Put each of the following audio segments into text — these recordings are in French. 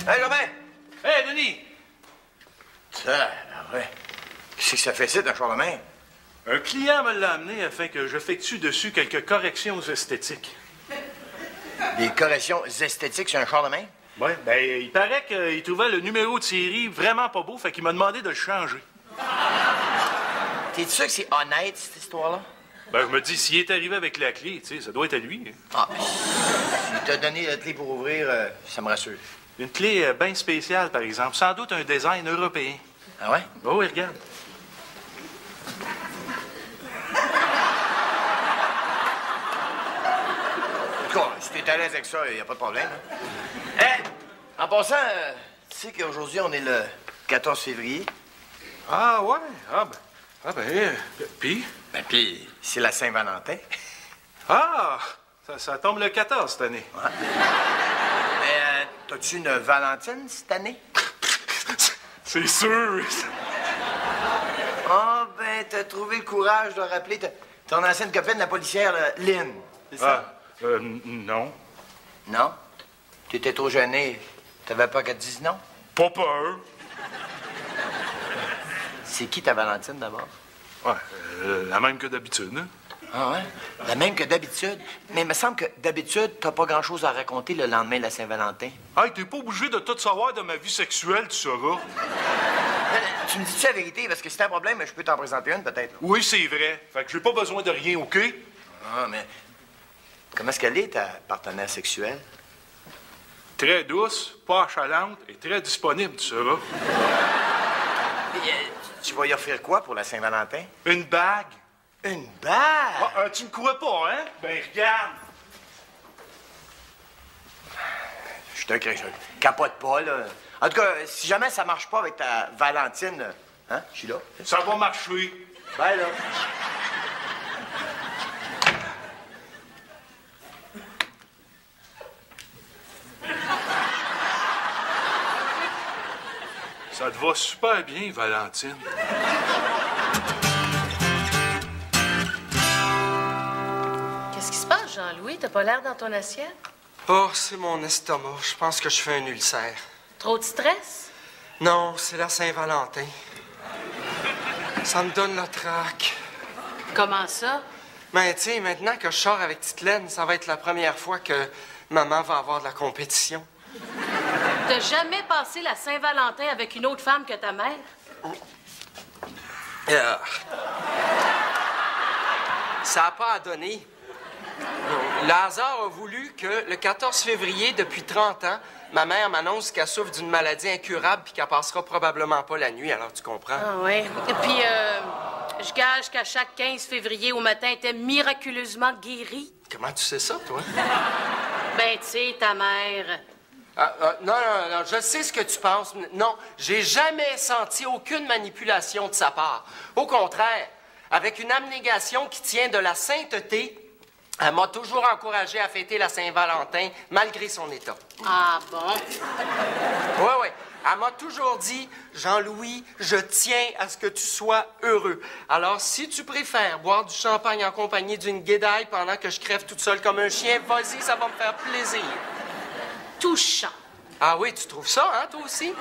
Hey, Robin! Hey, Denis! Ça, ouais. Qu'est-ce que ça fait ça, un Charlemagne? Un client me l'a amené afin que j'effectue dessus quelques corrections esthétiques. Des corrections esthétiques sur un Charlemagne? Ouais, ben, il paraît qu'il trouvait le numéro de série vraiment pas beau, fait qu'il m'a demandé de le changer. T'es sûr que c'est honnête, cette histoire-là? Ben, je me dis, s'il est arrivé avec la clé, tu sais, ça doit être à lui. Ah, s'il t'a donné la clé pour ouvrir, ça me rassure. Une clé bien spéciale, par exemple. Sans doute un design européen. Ah ouais? Oh, oui, regarde. En tout cas, si t'es à l'aise avec ça, il n'y a pas de problème. Hein? En passant, tu sais qu'aujourd'hui, on est le 14 février. Ah, ouais? Puis? Ben, puis, c'est la Saint-Valentin. Ah! Ça tombe le 14 cette année. Ouais. Mais, t'as-tu une Valentine cette année? C'est sûr! Ah, ben, t'as trouvé le courage de rappeler ton ancienne copine, la policière, là, Lynn. C'est ça? Non. Non? T'étais trop gêné. T'avais pas qu'à te dire non? Pas peur. C'est qui ta Valentine, d'abord? Ouais, la même que d'habitude, hein? Ah ouais? La même que d'habitude. Mais il me semble que d'habitude, t'as pas grand-chose à raconter le lendemain de la Saint-Valentin. Hey, t'es pas obligé de tout savoir de ma vie sexuelle, tu sauras. Tu me dis-tu la vérité? Parce que si t'as un problème, je peux t'en présenter une, peut-être. Oui, c'est vrai. Fait que j'ai pas besoin de rien, OK? Ah, mais comment est-ce qu'elle est, ta partenaire sexuelle? Très douce, pas achalante et très disponible, tu sauras. Et, tu vas y offrir quoi pour la Saint-Valentin? Une bague. Une bague? Ah, tu me crois pas, hein? Ben, regarde. Je te capote pas, là. En tout cas, si jamais ça marche pas avec ta Valentine, hein, je suis là. Ça va marcher. Bye, là. Ça te va super bien, Valentine. Qu'est-ce qui se passe, Jean-Louis? T'as pas l'air dans ton assiette? Oh, c'est mon estomac. Je pense que je fais un ulcère. Trop de stress? Non, c'est la Saint-Valentin. Ça me donne la traque. Comment ça? Mais tu sais, maintenant que je sors avec Tite-Laine, ça va être la première fois que maman va avoir de la compétition. T'as jamais passé la Saint-Valentin avec une autre femme que ta mère? Ça n'a pas à donner. Le hasard a voulu que le 14 février, depuis 30 ans, ma mère m'annonce qu'elle souffre d'une maladie incurable puis qu'elle passera probablement pas la nuit, alors tu comprends? Ah oui. Et puis, je gage qu'à chaque 15 février au matin, elle était miraculeusement guérie. Comment tu sais ça, toi? Ben, tu sais, ta mère... Non, je sais ce que tu penses. Non, j'ai jamais senti aucune manipulation de sa part. Au contraire, avec une abnégation qui tient de la sainteté, elle m'a toujours encouragé à fêter la Saint-Valentin, malgré son état. Ah bon? Oui. Elle m'a toujours dit, Jean-Louis, je tiens à ce que tu sois heureux. Alors, si tu préfères boire du champagne en compagnie d'une guédaille pendant que je crève toute seule comme un chien, vas-y, ça va me faire plaisir. Touchant. Ah oui, tu trouves ça, hein, toi aussi?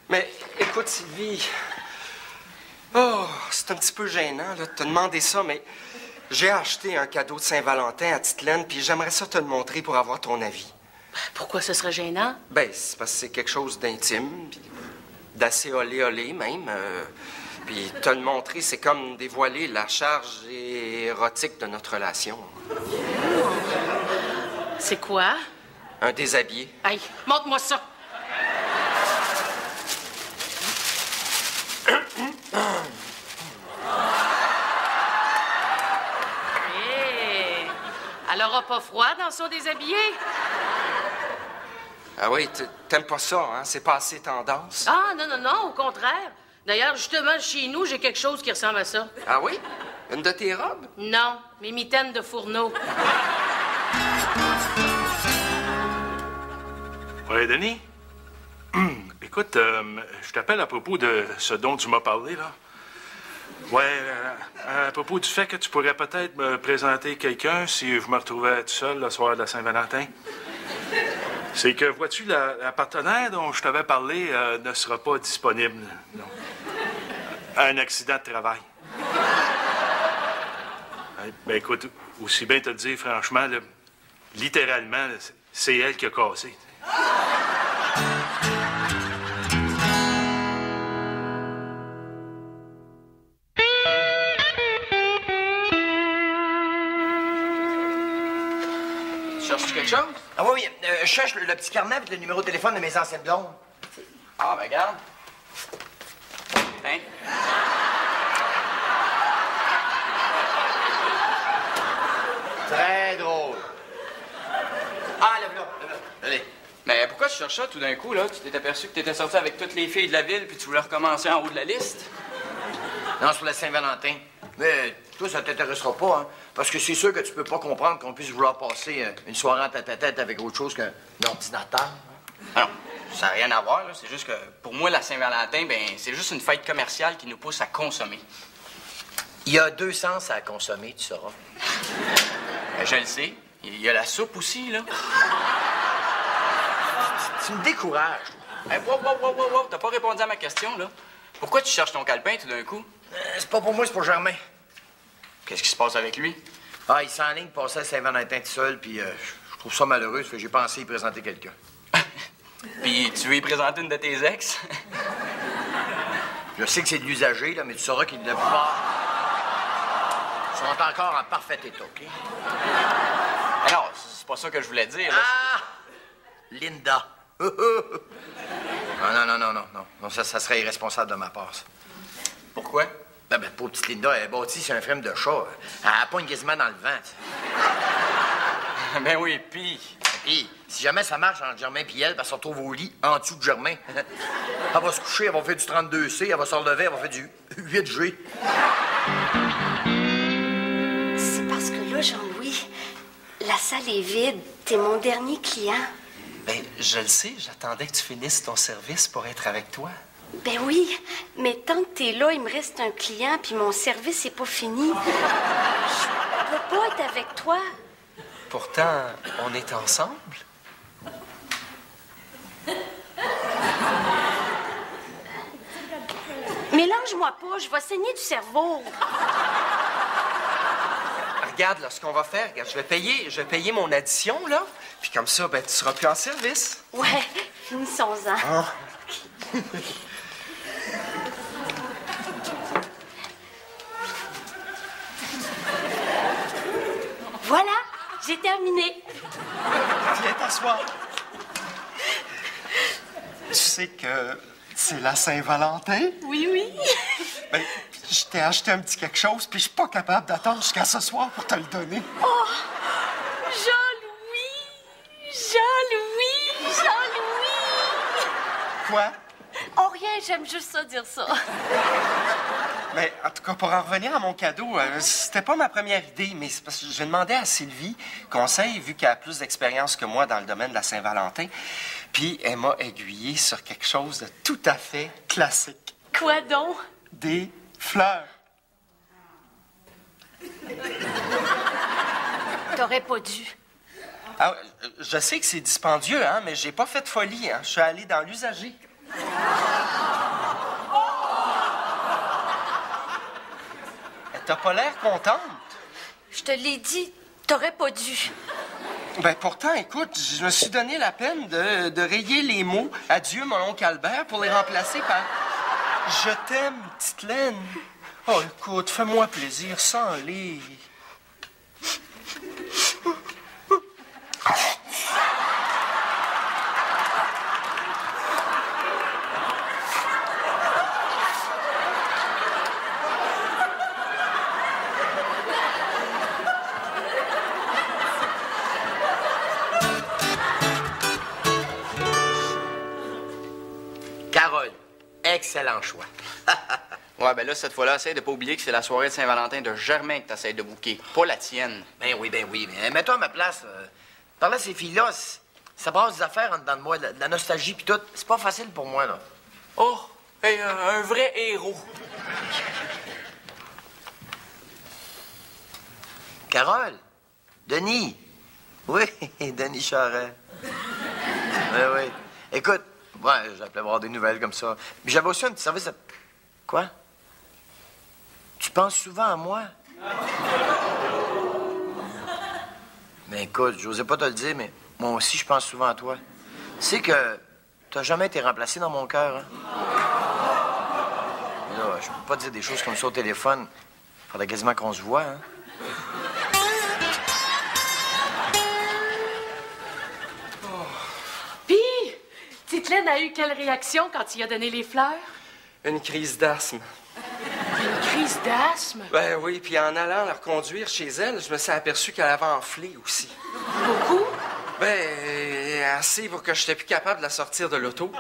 Mais, écoute, Sylvie... Oh, c'est un petit peu gênant, là, de te demander ça, mais... J'ai acheté un cadeau de Saint-Valentin à Tite-Laine, puis j'aimerais ça te le montrer pour avoir ton avis. Pourquoi ce serait gênant? Ben, c'est parce que c'est quelque chose d'intime, puis d'assez olé-olé, même. Puis te le montrer, c'est comme dévoiler la charge érotique de notre relation. C'est quoi? Un déshabillé. Hey, montre-moi ça. Hey, elle aura pas froid dans son déshabillé? Ah oui, t'aimes pas ça, hein? C'est pas assez tendance. Ah, non, au contraire. D'ailleurs, justement, chez nous, j'ai quelque chose qui ressemble à ça. Ah oui? Une de tes robes? Non, mes mitaines de fourneau. Ouais, Denis? Écoute, je t'appelle à propos de ce dont tu m'as parlé, là. Ouais, à propos du fait que tu pourrais peut-être me présenter quelqu'un si je me retrouvais tout seul le soir de la Saint-Valentin. C'est que, vois-tu, la partenaire dont je t'avais parlé ne sera pas disponible. Non. Un accident de travail. Ben écoute, aussi bien te le dire, franchement, là, littéralement, là, c'est elle qui a cassé. Cherches-tu quelque chose? Ah oui, je cherche le petit carnet avec le numéro de téléphone de mes anciennes blondes. Ah, ben regarde. Hein? Très drôle. Ah, lève-la. Allez. Mais pourquoi tu cherches ça tout d'un coup, là? Tu t'es aperçu que t'étais sorti avec toutes les filles de la ville puis tu voulais recommencer en haut de la liste? Non, sur la Saint-Valentin. Mais toi, ça t'intéressera pas, hein? Parce que c'est sûr que tu peux pas comprendre qu'on puisse vouloir passer une soirée en tête-à-tête avec autre chose qu'un ordinateur. Ah non, ça n'a rien à voir, là. C'est juste que pour moi, la Saint-Valentin, ben, c'est juste une fête commerciale qui nous pousse à consommer. Il y a 2 sens à consommer, tu sauras. Ben, je le sais. Il y a la soupe aussi, là. Tu me décourages. Hey, wow, t'as pas répondu à ma question, là. Pourquoi tu cherches ton calepin tout d'un coup? C'est pas pour moi, c'est pour Germain. Qu'est-ce qui se passe avec lui? Ah, il s'enligne pour passer à Saint-Valentin tout seul, puis je trouve ça malheureux, parce que j'ai pensé y présenter quelqu'un. Puis tu veux y présenter une de tes ex? Je sais que c'est de l'usager, là, mais tu sauras qu'il la plupart sont encore en parfait état, OK? Ah non, c'est pas ça que je voulais dire, là. Ah! Linda. Non, ça serait irresponsable de ma part, ça. Pourquoi? Ben, pauvre petite Linda, elle est bâtie sur un frame de chat. Elle pogne quasiment dans le vent, tu sais. Ben oui, puis... Puis, si jamais ça marche entre Germain et elle, elle se retrouve au lit, en dessous de Germain. Elle va se coucher, elle va faire du 32C, elle va se relever, elle va faire du 8G. C'est parce que là, Jean-Louis, la salle est vide. T'es mon dernier client. Ben, je le sais, j'attendais que tu finisses ton service pour être avec toi. Ben oui, mais tant que t'es là, il me reste un client, puis mon service est pas fini. Je peux pas être avec toi. Pourtant, on est ensemble. Mélange-moi pas, je vais saigner du cerveau. Regarde, là, ce qu'on va faire, regarde, je vais payer mon addition, là. Puis comme ça, ben, tu seras plus en service. Ouais, finissons-en. Voilà, j'ai terminé. Viens t'asseoir. Tu sais que c'est la Saint-Valentin? Oui, oui. Ben, je t'ai acheté un petit quelque chose, puis je suis pas capable d'attendre jusqu'à ce soir pour te le donner. Oh, Jean-Louis! Jean-Louis! Jean-Louis! Quoi? Oh, rien, j'aime juste ça dire ça. Mais en tout cas, pour en revenir à mon cadeau, c'était pas ma première idée, mais c'est parce que j'ai demandé à Sylvie conseil, vu qu'elle a plus d'expérience que moi dans le domaine de la Saint-Valentin. Puis elle m'a aiguillé sur quelque chose de tout à fait classique. Quoi donc? Des fleurs. T'aurais pas dû. Ah, je sais que c'est dispendieux, hein, mais j'ai pas fait de folie, hein. Je suis allé dans l'usager. T'as pas l'air contente? Je te l'ai dit, t'aurais pas dû. Ben pourtant, écoute, je me suis donné la peine de rayer les mots « Adieu, mon oncle Albert » pour les remplacer par « Je t'aime, petite laine ». Oh, écoute, fais-moi plaisir, sans les... Carole, excellent choix. Ouais, ben là, cette fois-là, essaye de pas oublier que c'est la soirée de Saint-Valentin de Germain que t'essayes de booker, pas la tienne. Ben oui, mais mets-toi à ma place. Par là, ces filles-là, ça brasse des affaires en dedans de moi, de la nostalgie pis tout. C'est pas facile pour moi, là. Oh, hey, un vrai héros. Carole, Denis. Oui, Denis Charest. Oui. Écoute, ouais, j'appelais voir des nouvelles comme ça. Mais j'avais aussi un petit service de... Quoi? Tu penses souvent à moi? Ben écoute, j'osais pas te le dire, mais moi aussi, je pense souvent à toi. Tu sais que t'as jamais été remplacé dans mon cœur, hein? Là, je peux pas te dire des choses comme ça au téléphone. Faudrait quasiment qu'on se voit, hein? Puis, Titelaine a eu quelle réaction quand il a donné les fleurs? Une crise d'asthme. Une crise d'asthme? Ben oui, puis en allant la reconduire chez elle, je me suis aperçu qu'elle avait enflé aussi. Beaucoup? Ben, assez pour que je n'étais plus capable de la sortir de l'auto.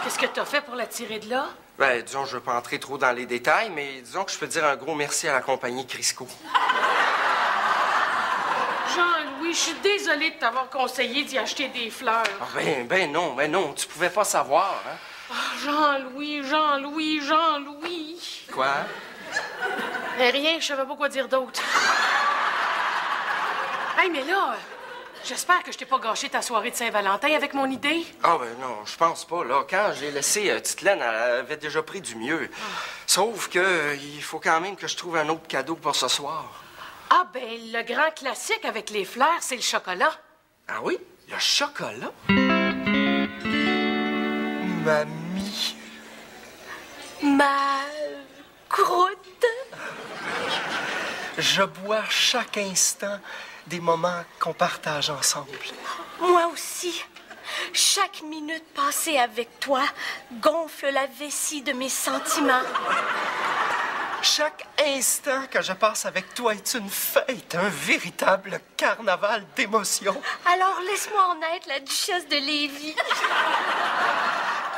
Qu'est-ce que t'as fait pour la tirer de là? Ben, disons, je ne veux pas entrer trop dans les détails, mais disons que je peux dire un gros merci à la compagnie Crisco. Jean-Louis, je suis désolée de t'avoir conseillé d'y acheter des fleurs. Ah, ben non, tu pouvais pas savoir, hein? Oh, Jean-Louis. Quoi? Mais rien, je savais pas quoi dire d'autre. Hey, mais là, j'espère que je t'ai pas gâché ta soirée de Saint-Valentin avec mon idée. Ah, ben non, je pense pas, là. Quand j'ai laissé Titelaine, elle avait déjà pris du mieux. Sauf que il faut quand même que je trouve un autre cadeau pour ce soir. Ah, ben, le grand classique avec les fleurs, c'est le chocolat. Ah oui? Le chocolat? Mamie. Ma croûte. Je bois chaque instant des moments qu'on partage ensemble. Moi aussi. Chaque minute passée avec toi gonfle la vessie de mes sentiments. Chaque instant que je passe avec toi est une fête, un véritable carnaval d'émotions. Alors laisse-moi en être la duchesse de Lévis.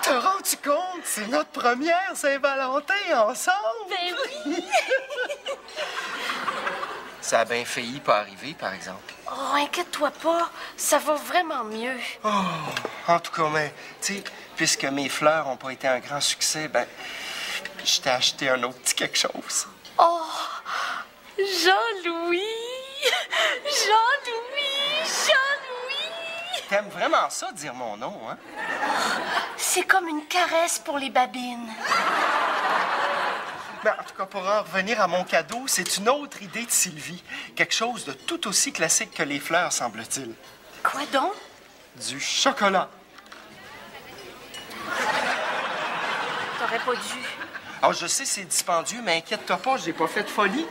Te rends-tu compte? C'est notre première Saint-Valentin ensemble. Ben oui. Ça a bien failli pas arriver, par exemple. Oh, inquiète-toi pas, ça va vraiment mieux. Oh, en tout cas, mais, tu sais, puisque mes fleurs n'ont pas été un grand succès, ben, je t'ai acheté un autre petit quelque chose. Oh, Jean-Louis! T'aimes vraiment ça, dire mon nom, hein? C'est comme une caresse pour les babines. Mais en tout cas, pour en revenir à mon cadeau, c'est une autre idée de Sylvie. Quelque chose de tout aussi classique que les fleurs, semble-t-il. Quoi donc? Du chocolat. T'aurais pas dû. Ah, je sais, c'est dispendieux, mais inquiète-toi pas, j'ai pas fait de folie.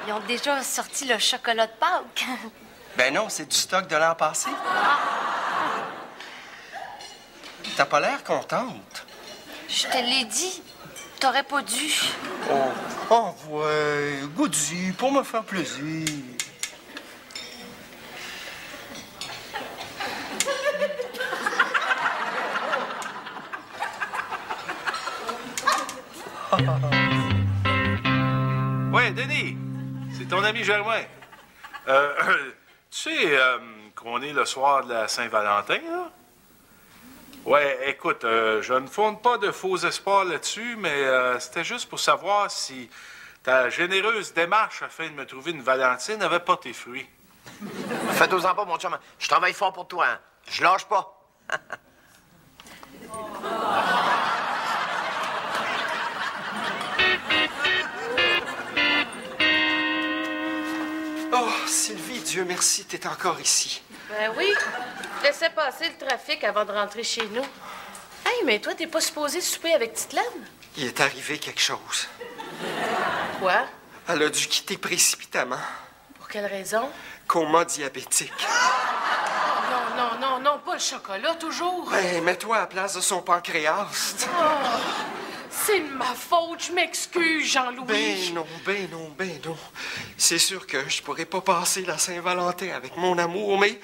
Ils ont déjà sorti le chocolat de Pâques. Ben non, c'est du stock de l'an passé. T'as pas l'air contente. Je te l'ai dit. T'aurais pas dû. Oh, ouais, goûte-y, pour me faire plaisir. Ouais, Denis, c'est ton ami Germain. Tu sais qu'on est le soir de la Saint-Valentin, là? Ouais, écoute, je ne fonde pas de faux espoirs là-dessus, mais c'était juste pour savoir si ta généreuse démarche afin de me trouver une Valentine n'avait pas tes fruits. Faites-en pas, mon chum. Je travaille fort pour toi, hein. Je lâche pas. Oh, Sylvie, Dieu merci, t'es encore ici. Ben oui. Laissez passer le trafic avant de rentrer chez nous. Hey, mais toi, t'es pas supposé souper avec Titelaine? Il est arrivé quelque chose. Quoi? Elle a dû quitter précipitamment. Pour quelle raison? Coma diabétique. Non, pas le chocolat, toujours. Ben, mets-toi à la place de son pancréas. C'est ma faute, je m'excuse, Jean-Louis. Ben non. C'est sûr que je pourrais pas passer la Saint-Valentin avec mon amour, mais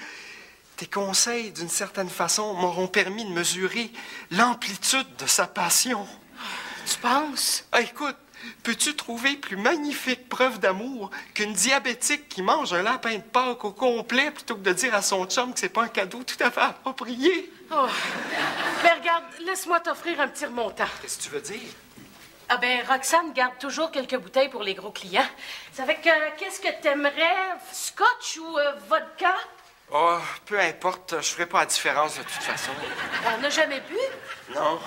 tes conseils, d'une certaine façon, m'auront permis de mesurer l'amplitude de sa passion. Tu penses? Ah, écoute, peux-tu trouver plus magnifique preuve d'amour qu'une diabétique qui mange un lapin de Pâques au complet plutôt que de dire à son chum que c'est pas un cadeau tout à fait approprié? Oh. Mais regarde, laisse-moi t'offrir un petit remontant. Qu'est-ce que tu veux dire? Ah ben, Roxane garde toujours quelques bouteilles pour les gros clients. Ça fait que, qu'est-ce que t'aimerais? Scotch ou vodka? Oh, peu importe, je ferai pas la différence de toute façon. On n'a jamais bu? Non.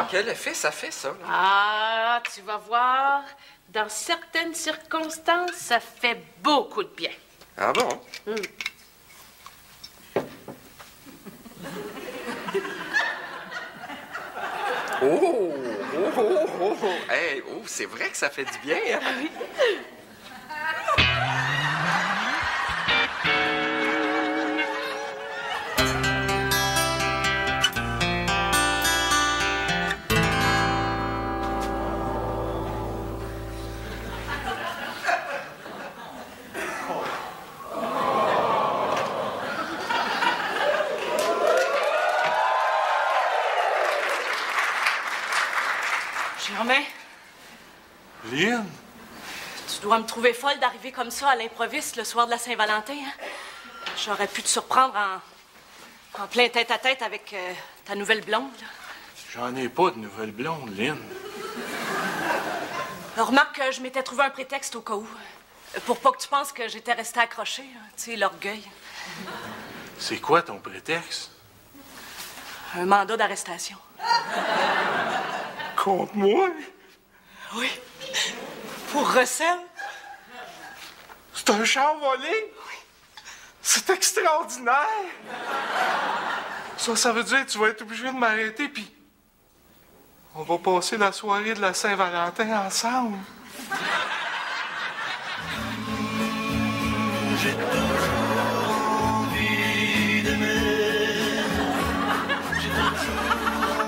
Quel effet ça fait, ça? Ah, tu vas voir. Dans certaines circonstances, ça fait beaucoup de bien. Ah bon? Oh! Oh, oh, oh, oh! Hey, oh, c'est vrai que ça fait du bien, hein? Oui. Germain, Lynn? tu dois me trouver folle d'arriver comme ça à l'improviste le soir de la Saint-Valentin, hein? J'aurais pu te surprendre en plein tête-à-tête avec ta nouvelle blonde, là. J'en ai pas de nouvelle blonde, Lynn. Remarque que je m'étais trouvé un prétexte au cas où. Pour pas que tu penses que j'étais restée accrochée, hein, tu sais, l'orgueil. C'est quoi ton prétexte? Un mandat d'arrestation. Contre moi? Oui. Pour recel. C'est un char volé? Oui. C'est extraordinaire! Ça veut dire que tu vas être obligé de m'arrêter, puis on va passer la soirée de la Saint-Valentin ensemble. J'ai toujours envie d'aimer. J'ai toujours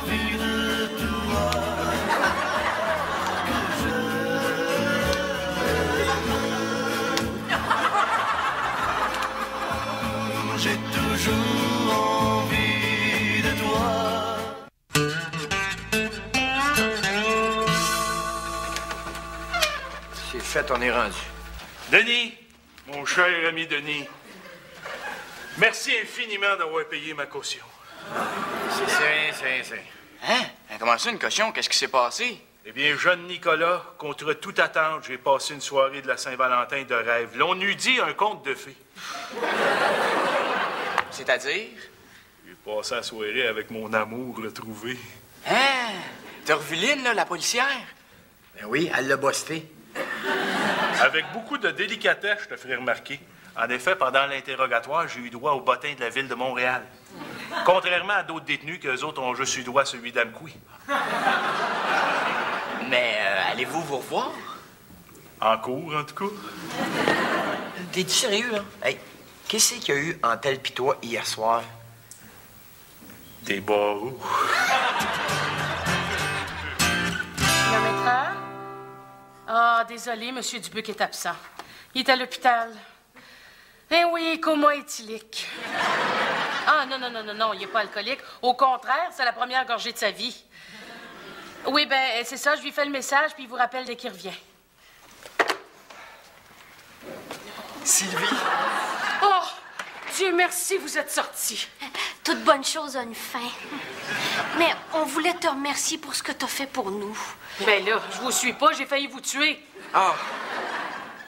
envie de toi. J'ai toujours envie de toi. C'est fait, on est rendu. Denis, mon cher ami Denis, merci infiniment d'avoir payé ma caution. C'est. Hein? Comment ça, une caution? Qu'est-ce qui s'est passé? Eh bien, jeune Nicolas, contre toute attente, j'ai passé une soirée de la Saint-Valentin de rêve. L'on eût dit un conte de fées. C'est-à-dire? J'ai passé la soirée avec mon amour retrouvé. Hein? T'as revu Lynn, là, la policière? Ben oui, elle l'a busté. Avec beaucoup de délicatesse, je te ferai remarquer. En effet, pendant l'interrogatoire, j'ai eu droit au bottin de la ville de Montréal. Contrairement à d'autres détenus, qu'eux autres ont juste eu droit à celui d'Amqui. Mais allez-vous vous revoir? En cours, en tout cas. T'es-tu sérieux, là? Hey, qu'est-ce qu'il y a eu entre elle pis toi hier soir? Des barreaux. Le maître? Ah, désolé, M. Dubuc est absent. Il est à l'hôpital. Eh oui, coma éthylique. Ah, non, il n'est pas alcoolique. Au contraire, c'est la première gorgée de sa vie. Oui, ben, c'est ça, je lui fais le message, puis il vous rappelle dès qu'il revient. Sylvie? Oh, Dieu merci, vous êtes sortis. Toute bonne chose a une fin. Mais on voulait te remercier pour ce que t'as fait pour nous. Ben là, je vous suis pas, j'ai failli vous tuer. Ah,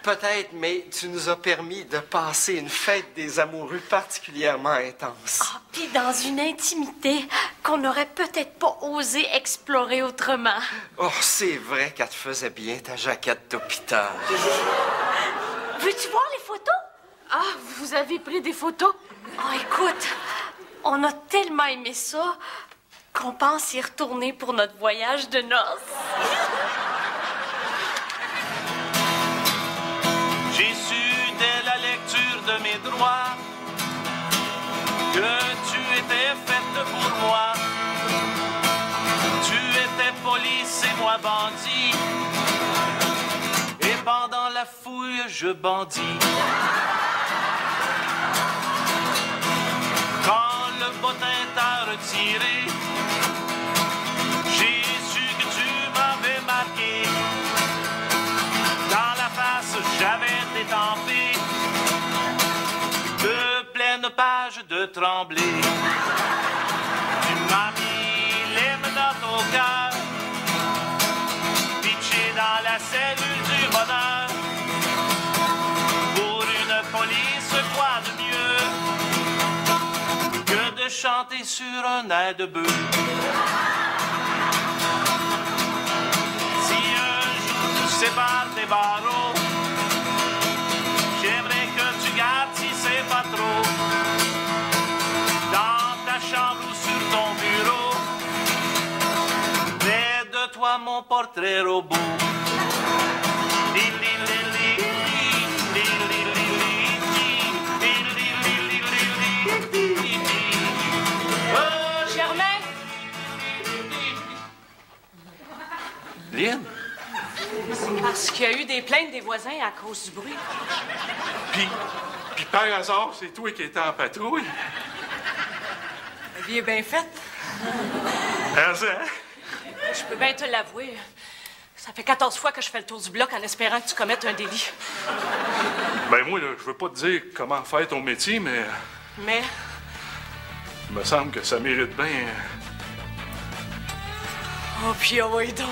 peut-être, mais tu nous as permis de passer une fête des amoureux particulièrement intense. Ah, puis dans une intimité qu'on n'aurait peut-être pas osé explorer autrement. Oh, c'est vrai qu'elle te faisait bien ta jaquette d'hôpital. Veux-tu voir les photos? Ah, vous avez pris des photos? Oh, écoute, on a tellement aimé ça qu'on pense y retourner pour notre voyage de noces. J'ai su dès la lecture de mes droits que tu étais faite pour moi. Tu étais police et moi bandit. Et pendant la fouille, je bandis. Quand le bottin t'a retiré, j'ai su que tu m'avais marqué. Dans la face, j'avais détempé de pleines pages de tremblé. Tu m'as mis les menottes au cœur cellule du bonheur. Pour une police, quoi de mieux que de chanter sur un air de bœuf? Si un jour tu sépares tes barreaux, j'aimerais que tu gardes, si c'est pas trop, dans ta chambre ou sur ton bureau, près de toi mon portrait robot. Germain! Lynn? C'est parce qu'il y a eu des plaintes des voisins à cause du bruit. Puis par hasard, c'est toi qui étais en patrouille? La vie est bien faite. Je peux bien te l'avouer. Ça fait 14 fois que je fais le tour du bloc en espérant que tu commettes un délit. Ben moi, là, je veux pas te dire comment faire ton métier, mais... Mais? Il me semble que ça mérite bien... Oh, puis oh, oui donc.